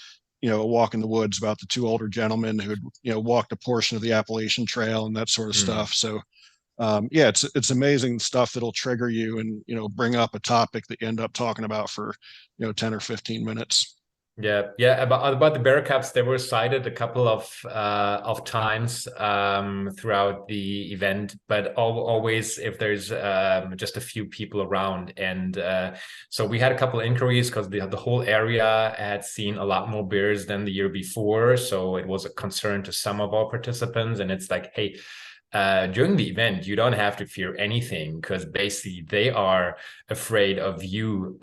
A Walk in the Woods, about the two older gentlemen who had, walked a portion of the Appalachian Trail and that sort of mm. stuff. So yeah, it's amazing stuff that'll trigger you and bring up a topic that you end up talking about for 10 or 15 minutes. Yeah. About the bear cubs, they were cited a couple of times throughout the event, but always if there's just a few people around. And so we had a couple of inquiries because the whole area had seen a lot more bears than the year before. So it was a concern to some of our participants, and it's like, hey, during the event, you don't have to fear anything because basically they are afraid of you,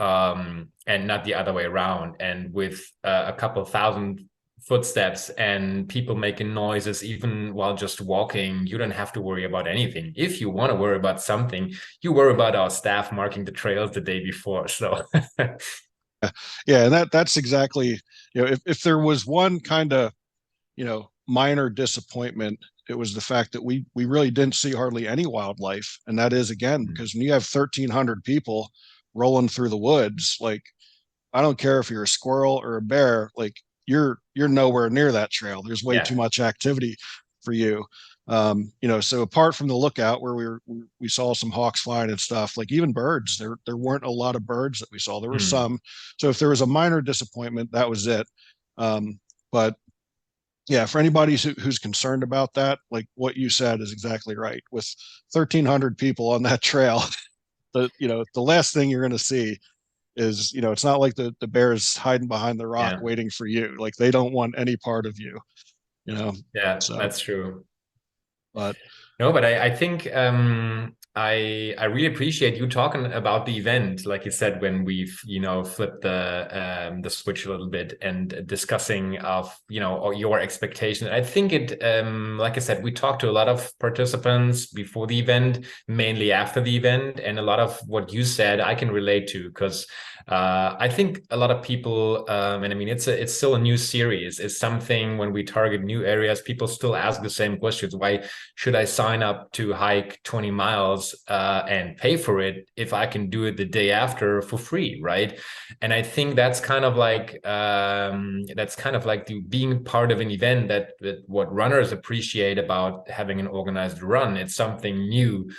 and not the other way around. And with a couple thousand footsteps and people making noises, even while just walking, you don't have to worry about anything. If you want to worry about something, you worry about our staff marking the trails the day before. So, Yeah, and that's exactly, if there was one kind of, minor disappointment, it was the fact that we really didn't see hardly any wildlife. And that is, again, because when you have 1,300 people rolling through the woods, like, I don't care if you're a squirrel or a bear, like you're nowhere near that trail. There's way too yeah, much activity for you. So apart from the lookout where we saw some hawks flying and stuff, like even birds, there weren't a lot of birds that we saw. There were mm, some. So if there was a minor disappointment, that was it. But yeah, for anybody who's concerned about that, like what you said is exactly right. With 1,300 people on that trail, the last thing you're going to see is, it's not like the bear's hiding behind the rock yeah, waiting for you. Like they don't want any part of you, you know. yeah, So, that's true. but No, but I think I really appreciate you talking about the event, like you said, when we've flipped the switch a little bit and discussing of your expectation. I think it like I said, we talked to a lot of participants before the event, mainly after the event, and a lot of what you said I can relate to because I think a lot of people, and I mean it's still a new series. It's something when we target new areas, people still ask the same questions. Why should I sign up to hike 20 miles and pay for it if I can do it the day after for free, right? And I think that's kind of like the being part of an event that what runners appreciate about having an organized run. It's something new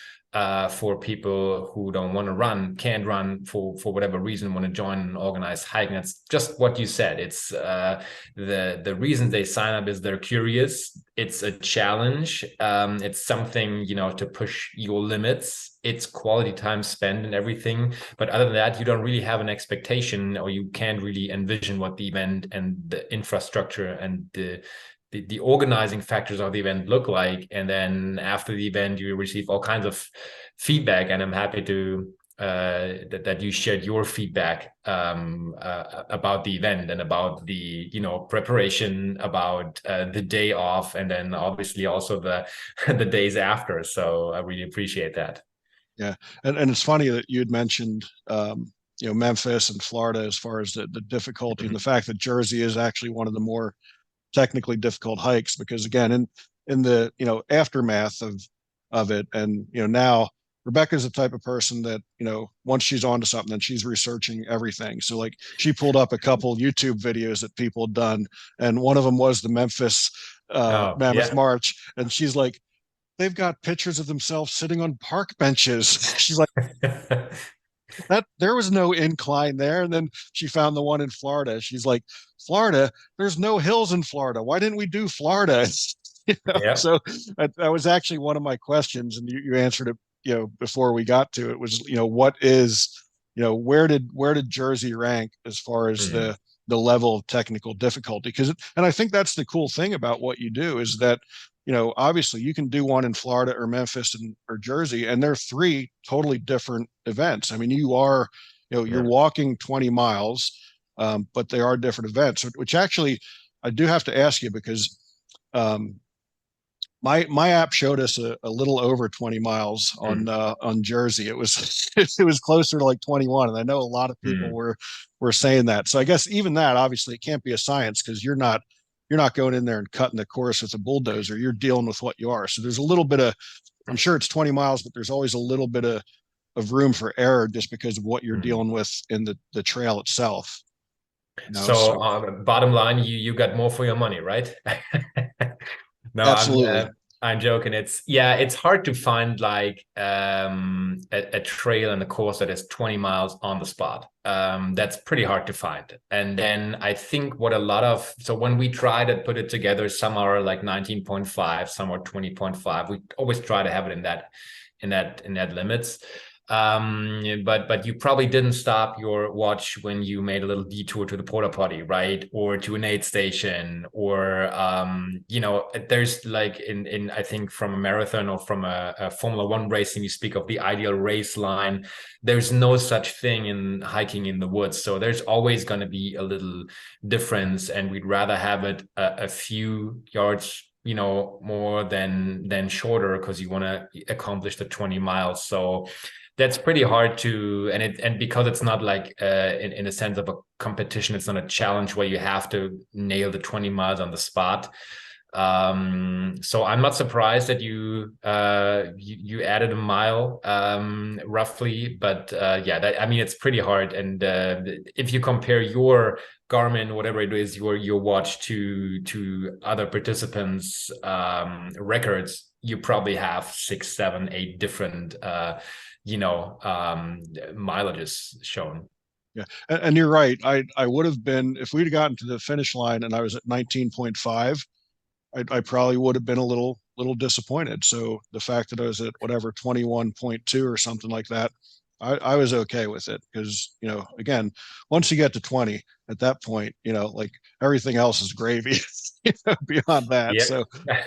for people who don't want to run, can't run for whatever reason, want to join an organized hike. And that's just what you said. It's the reason they sign up is they're curious. It's a challenge. It's something to push your limits. It's quality time spent and everything. But other than that, you don't really have an expectation, or you can't really envision what the event and the infrastructure and the organizing factors of the event look like. And then after the event, you receive all kinds of feedback, and I'm happy to that you shared your feedback about the event and about the preparation, about the day off, and then obviously also the the days after. So I really appreciate that. Yeah, and it's funny that you had mentioned Memphis and Florida as far as the difficulty and the fact that Jersey is actually one of the more technically difficult hikes, because again, in the aftermath of it, and now Rebecca's the type of person that once she's onto something, then she's researching everything. So like she pulled up a couple YouTube videos that people had done, and one of them was the Memphis Oh Mammoth yeah. March, and she's like, they've got pictures of themselves sitting on park benches. She's like, that there was no incline there. And then she found the one in Florida. She's like, Florida, there's no hills in Florida. Why didn't we do Florida? Yeah. So that was actually one of my questions, and you answered it. Before we got to it was, what is, where did Jersey rank as far as Mm. the level of technical difficulty? And I think that's the cool thing about what you do is that obviously you can do one in Florida or Memphis or Jersey, and they're three totally different events. I mean, you're Yeah. walking 20 miles, but they are different events, which actually I do have to ask you because um, my app showed us a little over 20 miles Mm. on Jersey. It was it was closer to like 21, and I know a lot of people Mm. were saying that. So I guess even that obviously it can't be a science because you're not going in there and cutting the course with a bulldozer. You're dealing with what you are. So there's a little bit of, I'm sure it's 20 miles, but there's always a little bit of room for error just because of what you're Mm. dealing with in the trail itself. So So bottom line, you got more for your money, right? No, absolutely. I'm joking. It's hard to find like a trail and a course that is 20 miles on the spot. That's pretty hard to find. And then I think what a lot of so when we try to put it together, some are like 19.5, some are 20.5. We always try to have it in that limits. But you probably didn't stop your watch when you made a little detour to the porta potty, right? Or to an aid station, or there's like in I think from a marathon or from a Formula One racing, you speak of the ideal race line. There's no such thing in hiking in the woods, so there's always going to be a little difference, and we'd rather have it a few yards more than shorter because you want to accomplish the 20 miles. So that's pretty hard to and because it's not like in a sense of a competition, it's not a challenge where you have to nail the 20 miles on the spot. So I'm not surprised that you added a mile roughly, but yeah, I mean it's pretty hard. And if you compare your Garmin, whatever it is, your watch to other participants' records, you probably have 6, 7, 8 different mileages shown. Yeah, and you're right. I would have been if we'd gotten to the finish line and I was at 19.5. I probably would have been a little disappointed. So the fact that I was at whatever 21.2 or something like that, I was okay with it because, again, once you get to 20, at that point, like everything else is gravy, beyond that. Yep.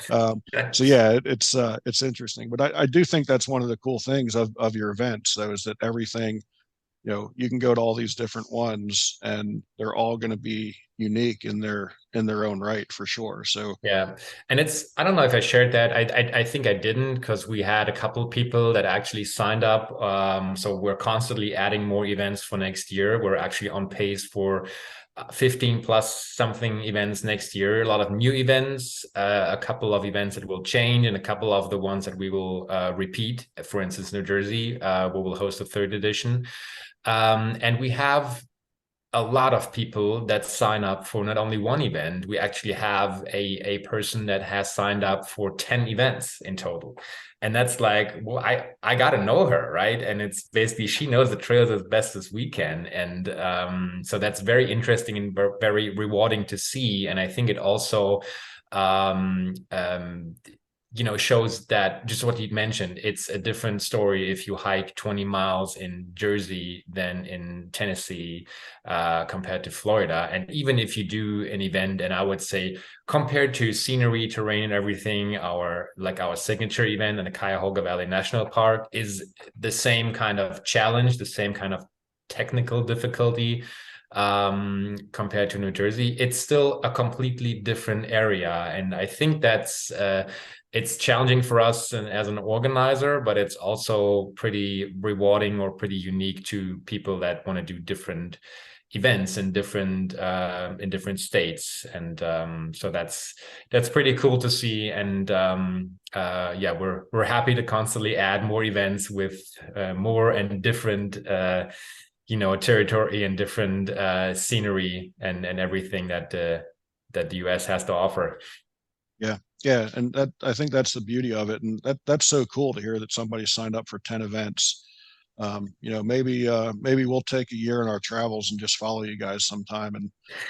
Um, so yeah, it's interesting, but I do think that's one of the cool things of your events, though, is that everything, you can go to all these different ones and they're all going to be unique in their own right, for sure. So Yeah, and I don't know if I shared that. I think I didn't, because we had a couple of people that actually signed up. So we're constantly adding more events for next year. We're actually on pace for 15 plus something events next year. A lot of new events, a couple of events that will change, and a couple of the ones that we will repeat. For instance, New Jersey, we will host a third edition. And we have a lot of people that sign up for not only one event. We actually have a person that has signed up for 10 events in total. And that's like, well, I got to know her, right? And it's basically, she knows the trails as best as we can. And so that's very interesting and very rewarding to see. And I think it also um, um, shows that, just what you mentioned, it's a different story if you hike 20 miles in Jersey than in Tennessee, compared to Florida. And even if you do an event, and I would say, compared to scenery, terrain, and everything, our signature event in the Cuyahoga Valley National Park is the same kind of challenge, the same kind of technical difficulty, compared to New Jersey. It's still a completely different area. And I think it's challenging for us as an organizer, but it's also pretty rewarding or pretty unique to people that want to do different events in different states. And so that's pretty cool to see. And yeah, we're happy to constantly add more events with more and different territory and different scenery and everything that the US has to offer. yeah, yeah, and I think that's the beauty of it, and that's so cool to hear that somebody signed up for 10 events. Maybe we'll take a year in our travels and just follow you guys sometime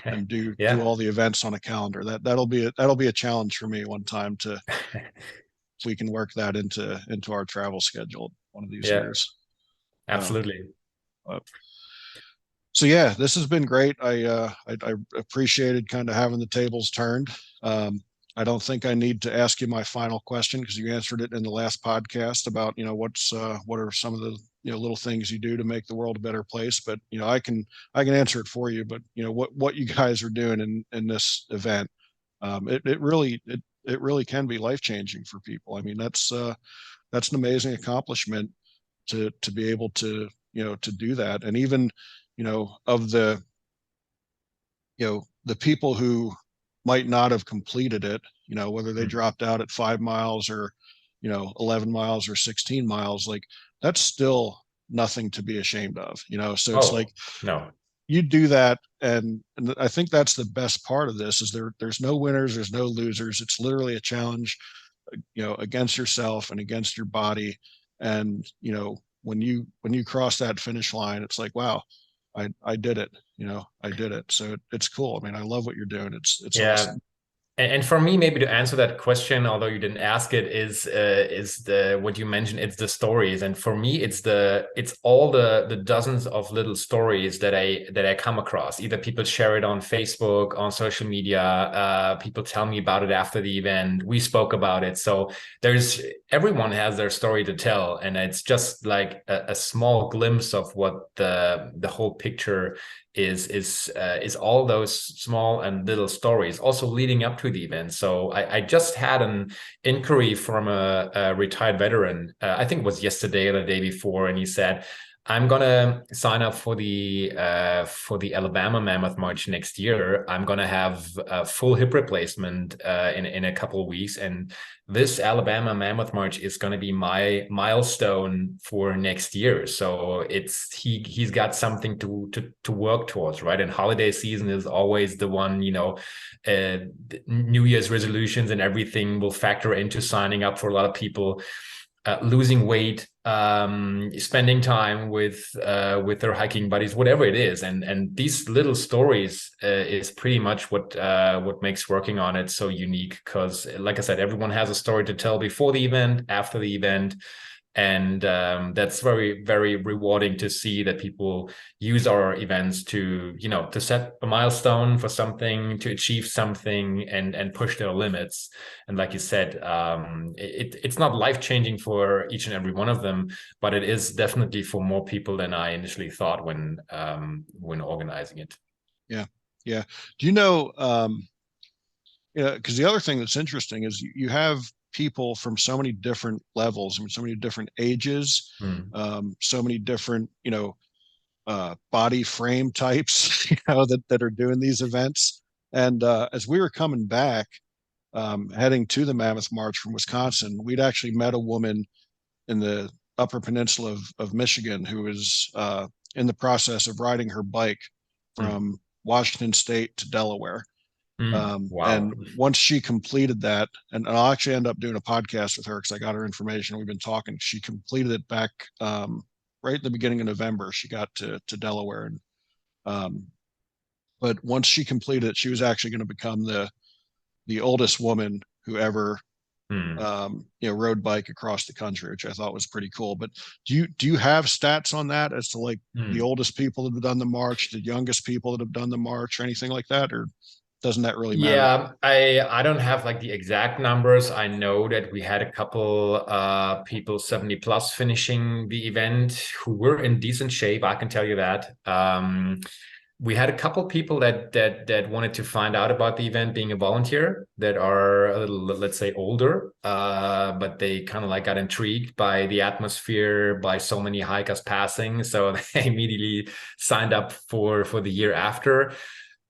and do Yeah. all the events on a calendar. That'll be a challenge for me one time, to if we can work that into our travel schedule one of these Yeah, years. Um, absolutely. uh, so yeah, this has been great. I appreciated kind of having the tables turned. I don't think I need to ask you my final question, because you answered it in the last podcast about, what are some of the, little things you do to make the world a better place. But I can answer it for you. But what you guys are doing in this event, it really can be life changing for people. I mean, that's an amazing accomplishment to be able to do that. And even, of the people who might not have completed it, whether they Mm. dropped out at 5 miles or 11 miles or 16 miles, like that's still nothing to be ashamed of. So it's like, Oh, no. you do that, and I think that's the best part of this, is there's no winners, there's no losers. It's literally a challenge, against yourself and against your body. And when you cross that finish line, it's like, wow, I did it. I did it. So it's cool. I mean, I love what you're doing. It's Yeah. awesome. And for me, maybe to answer that question, although you didn't ask it, is the what you mentioned. It's the stories, and for me, it's all the dozens of little stories that I come across. Either people share it on Facebook, on social media, people tell me about it after the event. We spoke about it, so everyone has their story to tell, and it's just like a small glimpse of what the whole picture is all those small and little stories also leading up to the event. So I just had an inquiry from a retired veteran, I think it was yesterday or the day before, and he said, I'm gonna sign up for the Alabama Mammoth March next year. I'm gonna have a full hip replacement in a couple of weeks, and this Alabama Mammoth March is going to be my milestone for next year. So he's got something to work towards, right? And holiday season is always the one, New Year's resolutions and everything will factor into signing up for a lot of people. Losing weight, spending time with their hiking buddies, whatever it is, and these little stories is pretty much what makes working on it so unique. Because, like I said, everyone has a story to tell before the event, after the event, And that's very, very rewarding to see that people use our events to, to set a milestone for something, to achieve something, and push their limits. And like you said, it's not life-changing for each and every one of them, but it is definitely for more people than I initially thought when organizing it. Yeah. Yeah. Do you know, yeah, because the other thing that's interesting is you have people from so many different levels, I mean, so many different ages, Mm. so many different, body frame types, that are doing these events. And as we were coming back, heading to the Mammoth March from Wisconsin, we'd actually met a woman in the Upper Peninsula of Michigan who was in the process of riding her bike Mm. from Washington State to Delaware. Wow. And once she completed that, and I'll actually end up doing a podcast with her because I got her information. We've been talking. She completed it back right in the beginning of November. She got to Delaware, and but once she completed it, she was actually going to become the oldest woman who ever Mm. rode bike across the country, which I thought was pretty cool. But do you have stats on that as to like the Mm. oldest people that have done the march, the youngest people that have done the march, or anything like that, or doesn't that really matter? Yeah, I don't have like the exact numbers. I know that we had a couple people 70 plus finishing the event who were in decent shape, I can tell you that. We had a couple people that wanted to find out about the event being a volunteer that are a little, let's say, older, but they kind of like got intrigued by the atmosphere, by so many hikers passing, so they immediately signed up for the year after.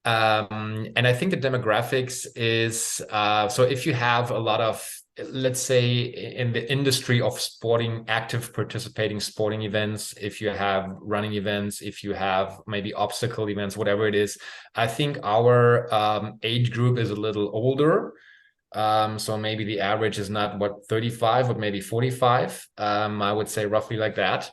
And I think the demographics is so if you have a lot of, let's say, in the industry of sporting, active participating sporting events, if you have running events, if you have maybe obstacle events, whatever it is, I think our age group is a little older. So maybe the average is not what 35, but maybe 45. I would say roughly like that.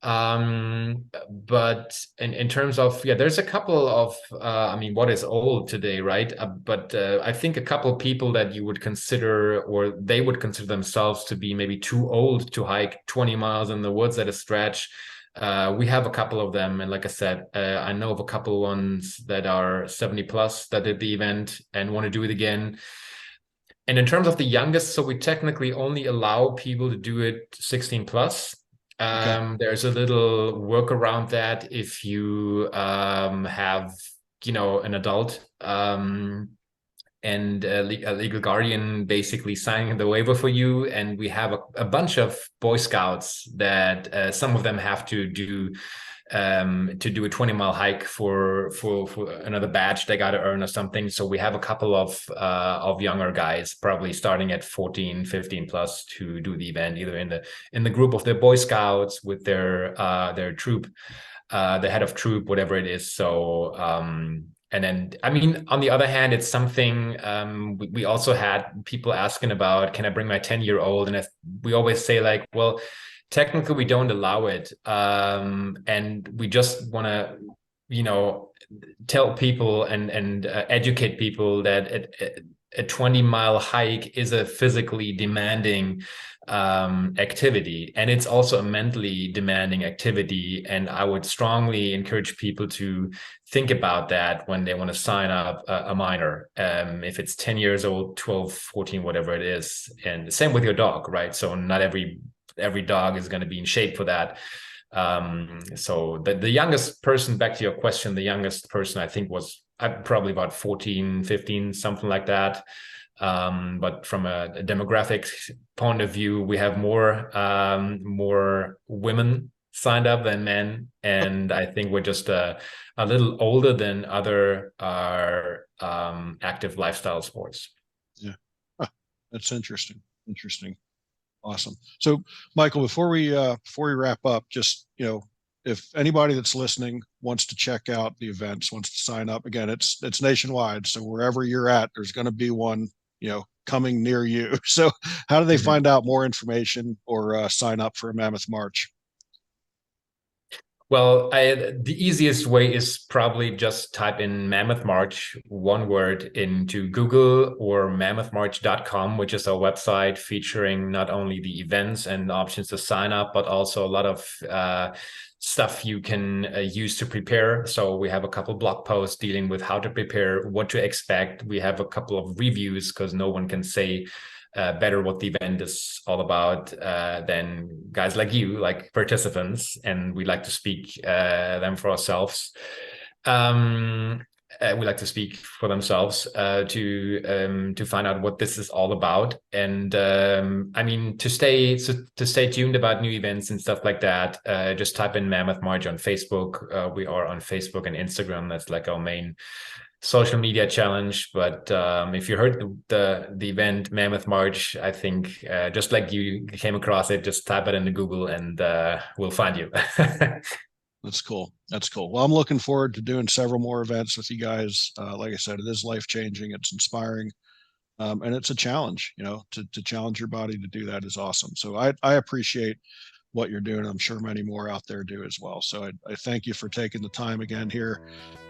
But in terms of, yeah, there's a couple of I mean, what is old today, right? But I think a couple of people that you would consider, or they would consider themselves to be maybe too old to hike 20 miles in the woods at a stretch. We have a couple of them, and like I said, I know of a couple of ones that are 70 plus that did the event and want to do it again. And in terms of the youngest, so we technically only allow people to do it 16 plus. Okay. There's a little work around that if you have, an adult and a legal guardian basically signing the waiver for you. And we have a bunch of Boy Scouts that some of them have to do a 20-mile hike for another badge they got to earn or something. So we have a couple of younger guys, probably starting at 14, 15 plus, to do the event, either in the group of the Boy Scouts with their troop, the head of troop, whatever it is. So and then, I mean, on the other hand, it's something we also had people asking about, can I bring my 10-year-old? And we always say, like, well, technically we don't allow it, and we just want to, tell people and educate people that a 20-mile hike is a physically demanding activity, and it's also a mentally demanding activity. And I would strongly encourage people to think about that when they want to sign up a minor, if it's 10 years old, 12, 14, whatever it is. And the same with your dog, right? So not every dog is going to be in shape for that. So the youngest person, back to your question, the youngest person I think was probably about 14, 15, something like that. But from a demographic point of view, we have more women signed up than men, and I think we're just a little older than other active lifestyle sports. Yeah. Huh. That's interesting. Interesting. Awesome. So, Michael, before we wrap up, just if anybody that's listening wants to check out the events, wants to sign up, again, it's nationwide. So wherever you're at, there's going to be one, coming near you. So, how do they find out more information or sign up for a Mammoth March? Well, the easiest way is probably just type in Mammoth March, one word, into Google, or MammothMarch.com, which is our website featuring not only the events and options to sign up, but also a lot of stuff you can use to prepare. So we have a couple blog posts dealing with how to prepare, what to expect. We have a couple of reviews, because no one can say better what the event is all about than guys like you, like participants, and we like to speak them for ourselves. We like to speak for themselves to find out what this is all about. And I mean, to stay tuned about new events and stuff like that, just type in Mammoth March on Facebook. We are on Facebook and Instagram. That's like our main social media challenge. But if you heard the event Mammoth March, I think just like you came across it, just type it into Google and we'll find you. That's cool. That's cool. Well, I'm looking forward to doing several more events with you guys. Like I said, it is life changing. It's inspiring. And it's a challenge, to challenge your body to do that is awesome. So I appreciate what you're doing. I'm sure many more out there do as well. So I thank you for taking the time again here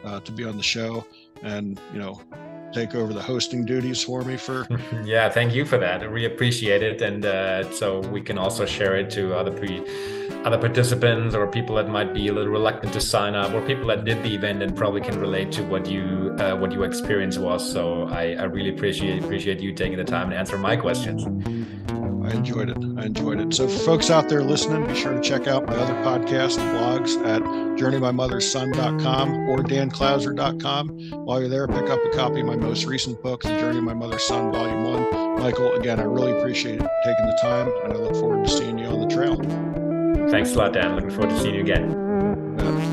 to be on the show and, take over the hosting duties for me for. Yeah, thank you for that. I really appreciate it. And so we can also share it to other participants, or people that might be a little reluctant to sign up, or people that did the event and probably can relate to what your experience was. So I really appreciate you taking the time to answer my questions. I enjoyed it. So for folks out there listening, be sure to check out my other podcast blogs at journeymymotherson.com or danclouser.com. While you're there, pick up a copy of my most recent book, The Journey of My Mother's Son, Volume 1. Michael, again, I really appreciate taking the time, and I look forward to seeing you on the trail. Thanks a lot, Dan. Looking forward to seeing you again. Yeah.